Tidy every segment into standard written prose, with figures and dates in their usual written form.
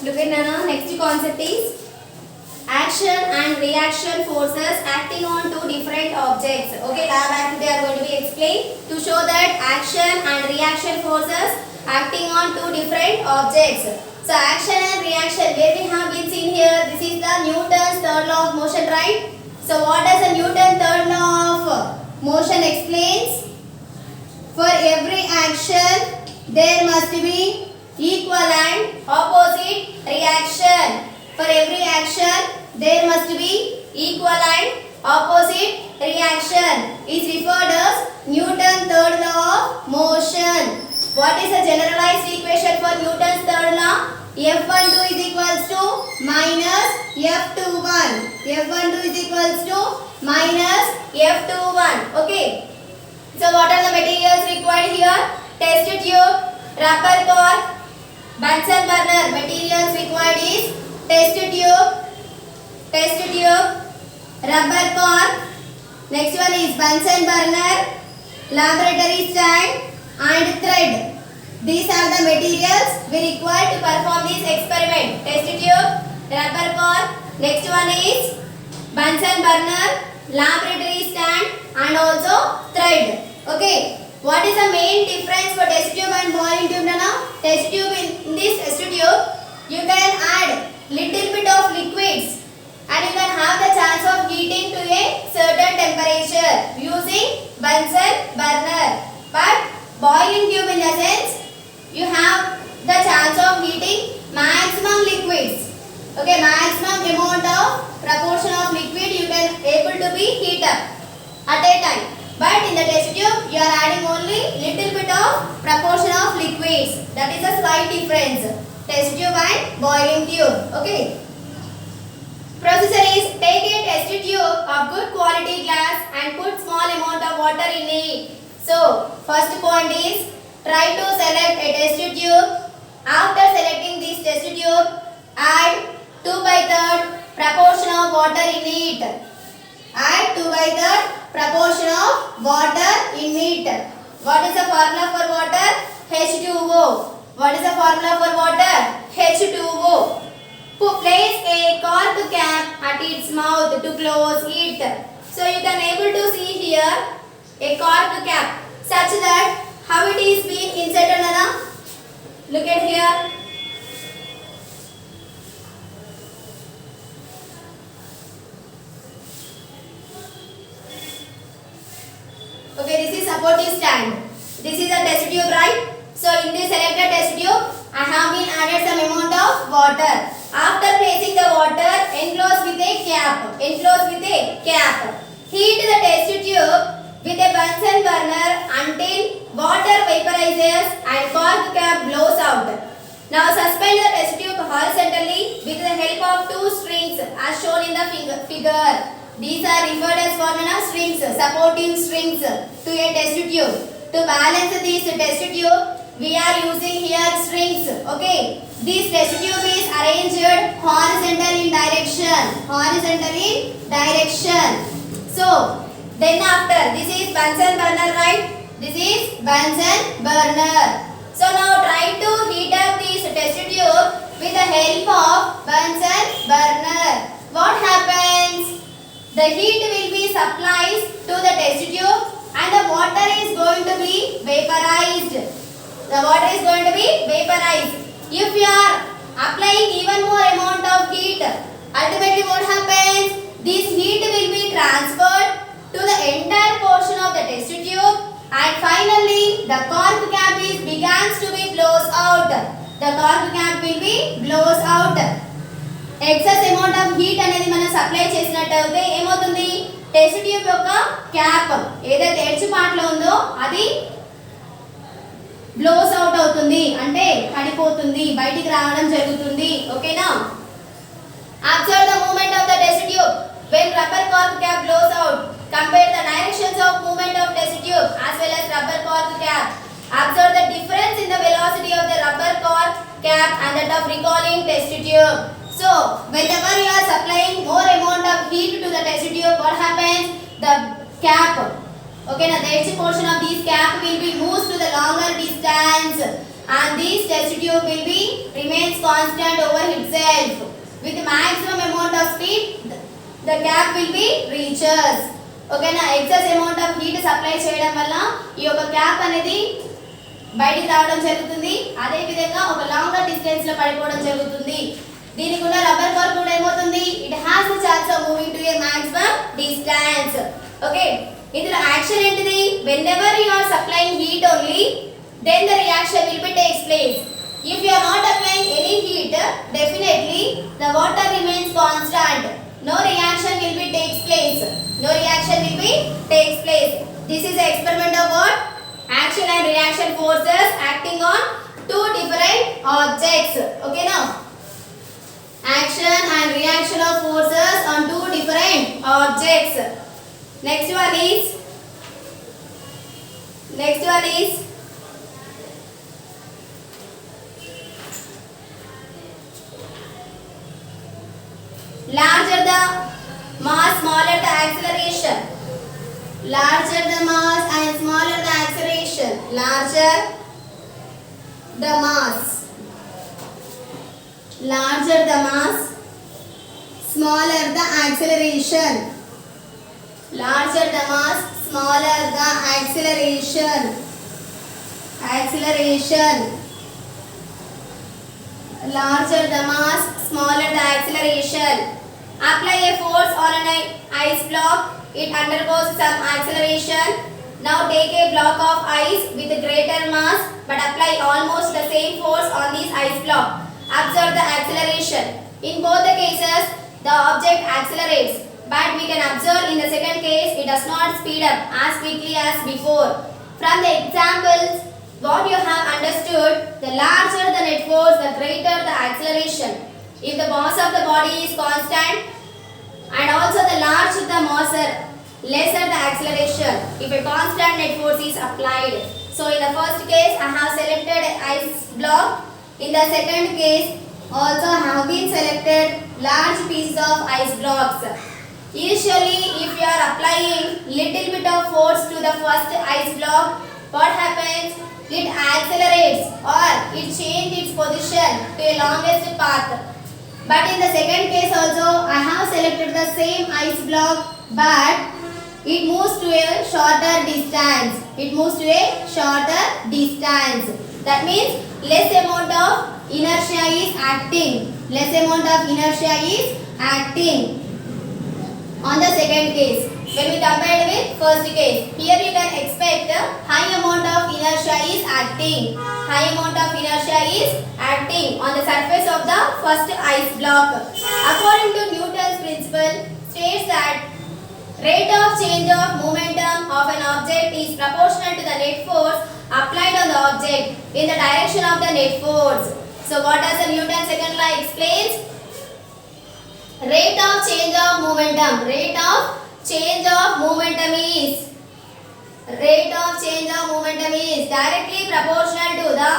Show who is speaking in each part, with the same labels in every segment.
Speaker 1: Look at now. Next concept is action and reaction forces acting on two different objects. Okay, lab activity are going to be explained to show that action and reaction forces acting on two different objects. So action and reaction, where we have been seen here, this is the Newton's third law of motion, right? So what does the Newton's third law of motion explains? For every action, there must be equal and opposite reaction. For every action, there must be equal and opposite reaction. It is referred as Newton's third law of motion. What is the generalized equation for Newton's third law? F12 is equals to minus F21. F12 is equals to minus F21. Okay. So what are the materials required here? Test tube, rubber cork, Bunsen burner. Materials required is test tube, rubber cork. Next one is Bunsen burner, laboratory stand and thread. These are the materials we require to perform this experiment. Test tube, rubber cork. Next one is Bunsen burner, laboratory stand and also thread. Okay. What is the main difference for test tube and boiling tube, Nana? Test tube, in this test tube, you can add little bit of liquids and you can have the chance of heating to a certain temperature using Bunsen burner. But boiling tube, in the sense, you have the chance of heating maximum liquids. Okay, maximum amount of proportion of liquid you can able to be heat up at a time. But in the test tube, you are adding only little bit of proportion of liquids. That is a slight difference. Test tube and boiling tube. Okay. Procedure is take a test tube of good quality glass and put small amount of water in it. So, first point is try to select a test tube. After selecting this test tube, add 2/3 proportion of water in it. Add 2/3 proportion of water in it. What is the formula for water? H2O. What is the formula for water? H2O. Place a cork cap at its mouth to close it. So you can able to see here a cork cap such that how it is being inserted, Nana? Look at here. Okay, this is supportive stand. This is a test tube, right? So in this selected test tube, I have been added some amount of water. After placing the water, enclose with a cap. Enclose with a cap. Heat the test tube with a Bunsen burner until water vaporizes and cork cap blows out. Now suspend the test tube horizontally with the help of two strings as shown in the figure. These are referred as formula strings, supporting strings to a test tube. To balance this test tube, we are using here strings. Okay. This test tube is arranged horizontal in direction. Horizontal in direction. So, then after, this is Bunsen burner, right? This is Bunsen burner. So now try to heat up this test tube with the help of Bunsen burner. What happens? The heat will be supplied to the test tube and the water is going to be vaporized. The water is going to be vaporized. If you are applying even more amount of heat, ultimately what happens? This heat will be transferred to the entire portion of the test tube and finally the cork cap is begins to be blows out. The cork cap will be blows out. Excess amount of heat అనేది మనం supply చేసినట్టయితే ఏమవుతుంది? Test tube యొక్క cap ఏదైతే edge part లో ఉందో అది blows out అవుతుంది, అంటే పడిపోతుంది, బయటికి రావడం జరుగుతుంది. ఓకేనా? Observe the movement of the test tube when rubber cork cap blows out. Compare the directions of movement of test tube as well as rubber cork cap. Observe the difference in the velocity of the rubber cork cap and that of recoiling test tube. So, whenever you are supplying more amount of heat to the test tube, what happens? The cap, okay, now the edge portion of this cap will be moved to the longer distance and this test tube will be remains constant over with maximum amount of speed the cap will be reaches. ఓకేనా, excess amount of heat supply చేయడం వల్ల ఈ యొక్క cap అనేది బయటికి రావడం జరుగుతుంది. అదే విధంగా ఒక లాంగర్ డిస్టెన్స్ లో పడిపోవడం జరుగుతుంది. దీనికి ఉన్న రబ్బర్ కోర్ కూడా ఏమవుతుంది, it has the chance of moving to a maximum distance. Okay, ఇందులో యాక్షన్ ఏంటిది, whenever you are supplying heat only then the reaction will be takes place. If you are not applying any heat, definitely the water remains constant. No reaction will be takes place. No reaction will be takes place. This is the experiment of what? Action and reaction forces acting on two different objects. Okay now? Action and reaction of forces on two different objects. Next one is larger the mass, smaller the acceleration. Larger the mass and smaller the acceleration. Larger the mass. Larger the mass, smaller the acceleration. Larger the mass, smaller the acceleration. Acceleration. Larger the mass, smaller the acceleration. Apply a force on an ice block. It undergoes some acceleration. Now take a block of ice with greater mass but apply almost the same force on this ice block. Observe the acceleration. In both the cases, the object accelerates. But we can observe in the second case, it does not speed up as quickly as before. From the examples, what you have understood, the larger the net force, the greater the acceleration. If the mass of the body is constant and also the larger the mass, lesser the acceleration if a constant net force is applied. So in the first case I have selected an ice block. In the second case also have been selected large pieces of ice blocks. Usually if you are applying little bit of force to the first ice block, what happens? It accelerates or it changes its position to a longest path. But in the second case also I have selected the same ice block but it moves to a shorter distance. It moves to a shorter distance. That means less amount of inertia is acting. Less amount of inertia is acting on the second case. When we compare with first case, here you can expect high amount of inertia is acting. High amount of inertia is acting on the surface of the first ice block. According to Newton's principle, states that rate of change of momentum of an object is proportional to the net force applied on the object in the direction of the net force. So what does the Newton's second law explains? Rate of change of momentum. Rate of change of momentum is directly proportional to the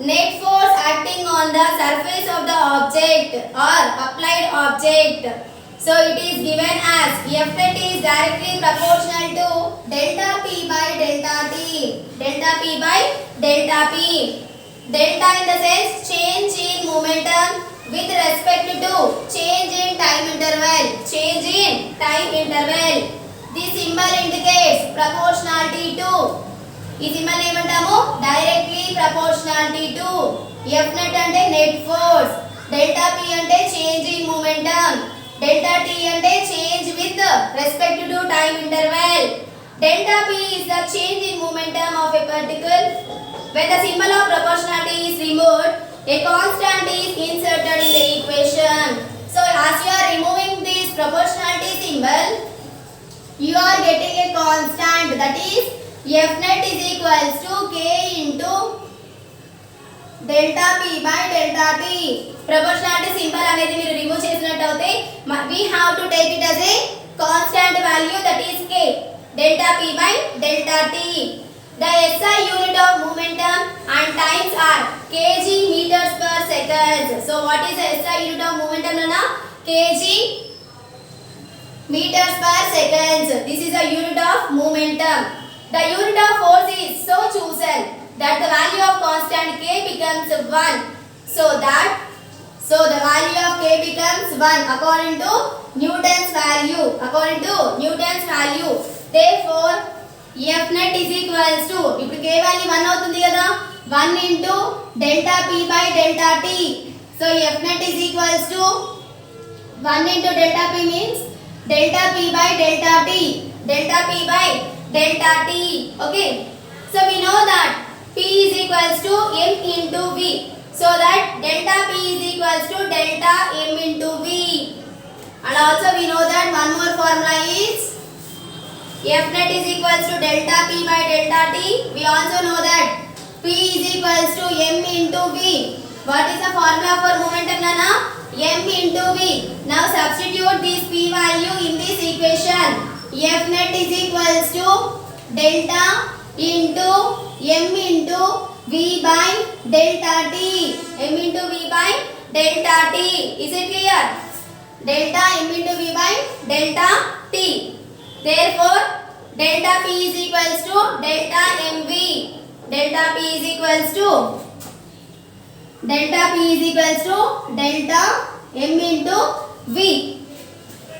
Speaker 1: net force acting on the surface of the object or applied object. So it is given as F net is directly proportional to delta P by delta T. Delta P by delta P. Delta in the sense change in momentum with respect to change in time interval. Change in time interval. This symbol indicates proportionality to. ఈ symbol ఏమంటాము, directly proportionality to. F net అంటే net force, delta P అంటే change in momentum, delta T అంటే change with respect to time interval. Delta P is the change in momentum of a particle. When the symbol of proportionality is removed, a constant is inserted in the equation. So as you are removing this proportionality symbol, you are getting a constant, that is F net is equals to K into delta P by delta T. Proportionality symbol అనేది మీరు remove చేసినట్లయితే we have to take it as a constant value, that is K. Delta P by delta T. The SI unit of momentum and times are kg meters per second. So what is the SI unit of momentum nana? Kg meters per second. This is the unit of momentum. The unit of force is so chosen that the value of constant K becomes 1. So the value of K K becomes 1 according to Newton's value. According to Newton's value. Therefore, F net is equals to, ఇప్పుడు K value 1 అవుతుంది కదా, 1 into delta P by delta T. So F net is equals to 1 into delta P means delta P by delta T. Delta P by delta T. Okay. So we know that P is equals to M into V. So that delta P is equals to delta M into V. And also we know that one more formula is F net is equals to delta P by delta T. We also know that P is equals to M into V. What is the formula for momentum, Nana? M into V. Now substitute this P value in this equation. F net is equals to delta into M into V by delta T. M into V by delta T. Is it clear? Delta M into V by delta T. Therefore, delta P is equals to delta MV. Delta P is equals to delta M into V.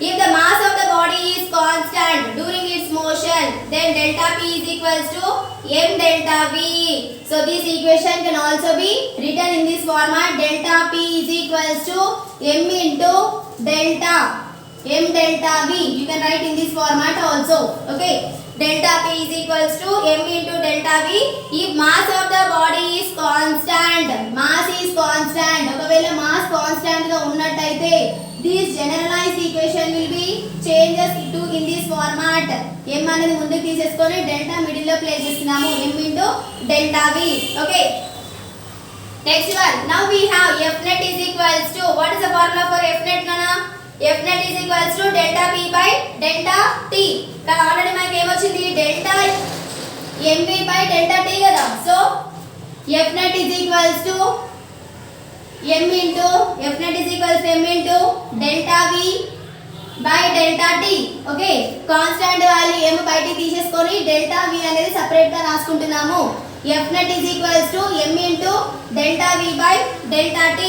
Speaker 1: If the mass of the body is constant during its motion, then delta P is equals to M delta V. So this equation can also be written in this format. Delta P is equals to M into delta M delta V. You can write in this format also. Okay. Delta P is equals to M into delta V. If mass of the body is constant, mass is constant. ఒకవేళ mass constant గా ఉన్నట్టయితే this generalized equation will be changes to in this format. M అనేది ముందుకు తీసేసుకొని delta middle లో place చేస్తున్నాము. M into delta V. Okay. Next one. Now we have F net is equals to, what is the formula for F net, Nana? F net is equals to delta P by delta T. కానీ already మనకి ఏమొచ్చింది, delta MV by delta T కదా. So F net is equals to M into delta V by delta T. Okay, constant value M బయటికి తీసేసుకొని delta V అనేది separate గా రాసుకుంటున్నాము. F net is equals to M into delta V by delta T.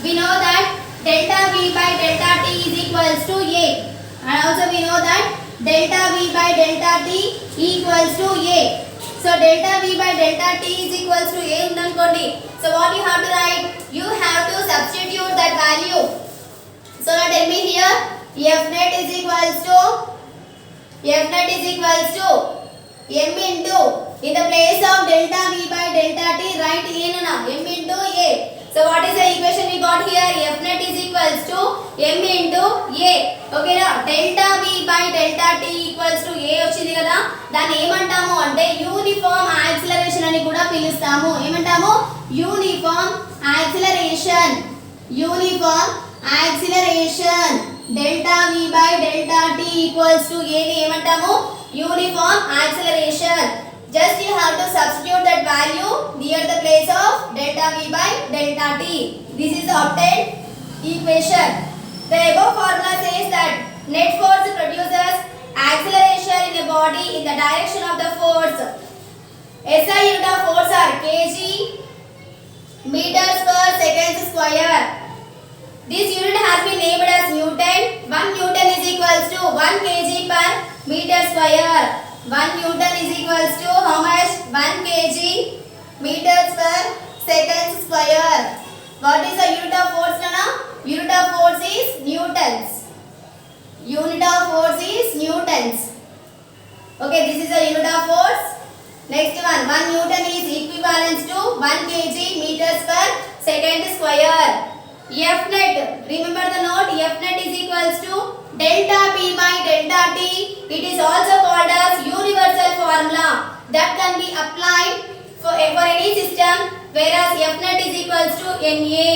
Speaker 1: We know that delta V by delta T is equals to A. And also we know that delta V by delta T equals to A. So delta V by delta T is equals to A undanukondi. So what you have to write? You have to substitute that value. So now tell me here, F net is equals to M into, in the place of delta V by delta T, write A na, M into A. So what is the equation we got here? F net is equals to M into A. Okay na, delta V by delta T equals to A వచ్చింది కదా, దాన్ని ఏమంటాము అంటే uniform acceleration అని కూడా పిలుస్తాము. ఏమంటాము? Uniform acceleration. Delta V by delta T equals to A ని ఏమంటాము? Uniform acceleration. Just you have to substitute that value near the place of delta V by delta T. This is the obtained equation. The above formula says that net force produces acceleration in a body in the direction of the force. SI unit of force are kg meters per second square. This unit has been named as Newton. 1 Newton is equals to 1 kg per meter square. 1 Newton is equals to how much? 1 kg meters per second square. What is the unit of force, Nana? Unit of force is newtons. Okay, this is the unit of force. Next one, 1 Newton is equivalent to 1 kg meters per second square. F net, remember the note, F net is equals to delta P by delta T. It is also called as universal formula that can be applied for any system, whereas F net is equals to NA.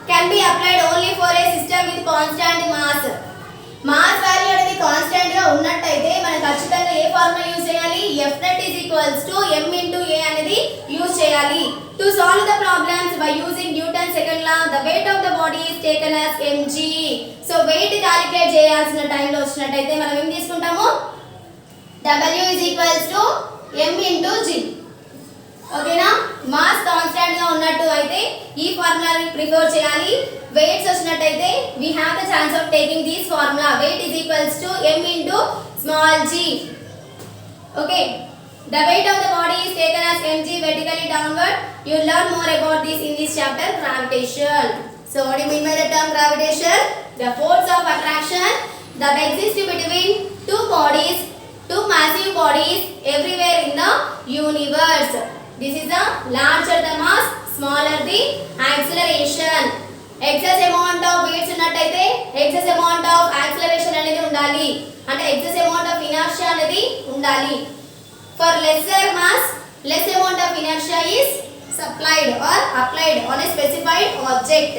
Speaker 1: Can be applied only for a system with constant mass. Mass value అనేది constant గా ఉన్నట్టయితే మనం ఖచ్చితంగా ఏ formula use చేయాలి? F net is equals to M into A అనేది use చేయాలి. To solve the problems by using Newton's second law, the weight of the body is taken as mg. So weight calculate చేయాల్సిన టైంలో వచ్చినట్టయితే మనం ఏం తీసుకుంటాము? W is equals to M into G. ఓకేనా mass constant గా ఉన్నట్టు అయితే ఈ ఫార్ములాని ప్రిఫర్ చేయాలి వెయిట్స్ వచ్చినట్టయితే we have the chance of taking this formula weight is equals to m into small g. Okay, the weight of the body is taken as mg vertically downward. You learn more about this in this chapter gravitation. So what do you mean by the term gravitation? The force of attraction that exists between two bodies, two massive bodies everywhere in the universe. This is the larger the mass, smaller the acceleration. Excess amount of weights ఉన్నట్టయితే excess amount of acceleration అనేది ఉండాలి అంటే excess amount of inertia అనేది ఉండాలి. For lesser mass, less amount of inertia is supplied or applied on a specified object.